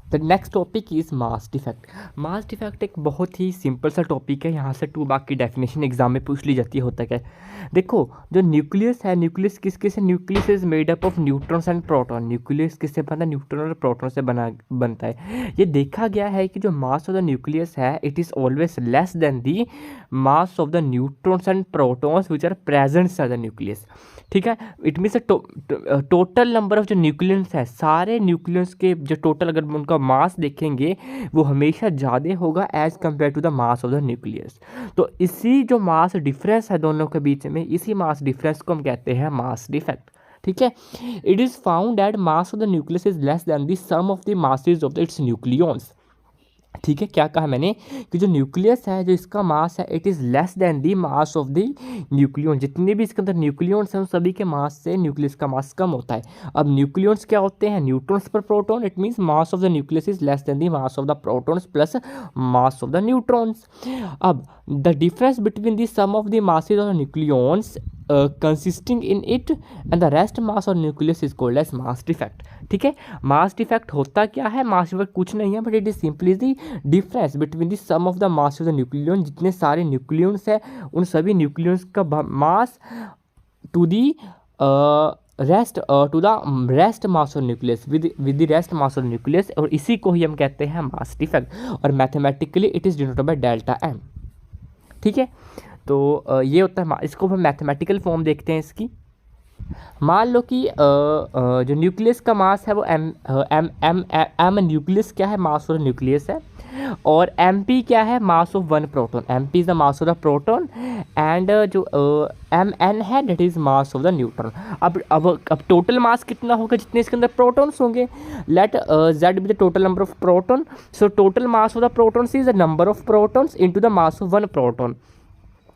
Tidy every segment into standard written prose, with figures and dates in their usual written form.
The next topic is mass defect. Mass defect एक बहुत ही simple सा टॉपिक है, यहाँ से 2 मार्क की डेफिनेशन एग्जाम में पूछ ली जाती है। होता क्या है, देखो जो न्यूक्लियस है, न्यूक्लियस किसके से, nucleus is made up of neutrons and proton. Nucleus किससे बनता है, न्यूट्रॉन और प्रोटॉन से बनता है। ये देखा गया है कि जो मास ऑफ द न्यूक्लियस है it is always less than the mass of the neutrons and protons which are present at the nucleus. ठीक है, it means total number of जो न्यूक्लियस है, सारे न्यूक्लियस के जो टोटल अगर उनका मास देखेंगे वो हमेशा ज़्यादा होगा as compare to the mass of the nucleus. तो इसी जो मास डिफरेंस है दोनों के बीच में, इसी मास डिफरेंस को हम कहते हैं मास डिफेक्ट। ठीक है, it is found that mass of the nucleus is less than the sum of the masses of the its nucleons. ठीक है, क्या कहा मैंने कि जो न्यूक्लियस है, जो इसका मास है, it is less than the mass of the nucleon. जितने भी इसके अंदर न्यूक्लियंस हैं उन सभी के मास से न्यूक्लियस का मास कम होता है। अब न्यूक्लियंस क्या होते हैं, न्यूट्रॉन्स पर proton. It means mass of the nucleus is less than the mass of the protons plus mass of the neutrons. अब the difference between the sum of the masses of the nucleons consisting in it and the rest mass of nucleus is called as mass defect. ठीक है, mass defect होता क्या है, mass defect कुछ नहीं है but it is simply the difference between the sum of the mass of the nucleon. जितने सारे न्यूक्लियंस है उन सभी न्यूक्लियंस का mass to the rest to the rest mass of nucleus with the rest mass of nucleus, और इसी को ही हम कहते हैं मास डिफेक्ट। और mathematically it is denoted by delta M. ठीक है, तो ये होता है, इसको हम मैथमेटिकल फॉर्म देखते हैं इसकी। मान लो कि जो न्यूक्लियस का मास है वो एम न्यूक्लियस क्या है, मास ऑफ न्यूक्लियस है, और एम पी क्या है, mass of one proton. M P is the mass of the proton and जो एम एन है that is mass of the neutron. अब टोटल मास कितना होगा, जितने इसके अंदर प्रोटॉन्स होंगे। Let Z be the total number of proton. So total mass of the protons is the number of protons into the mass of one proton.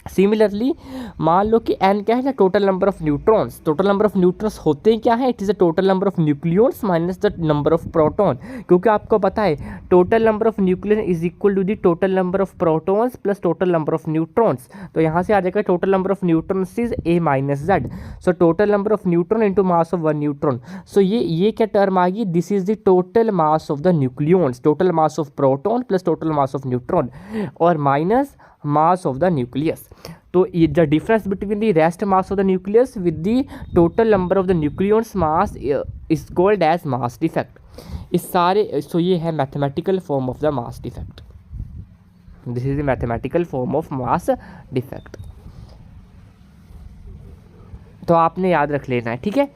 Similarly मान लो कि एन क्या है ना, total number of neutrons. Total number of neutrons होते क्या है, it is the total number of nucleons minus the number of proton. क्योंकि आपको पता है total number of nucleon is equal to the total number of protons plus total number of neutrons. तो यहाँ से आ जाएगा total number of neutrons is A minus Z. So total number of neutron into mass of one neutron. So ये क्या term आ गई, this is the total mass of the nucleons, total mass of proton plus total mass of neutron और minus mass of the nucleus. तो ये the difference between the rest mass of the nucleus with the total number of the nucleons mass is called as mass defect. इस सारे so ये है mathematical form of the mass defect. This is the mathematical form of mass defect. तो आपने याद रख लेना है, ठीक है।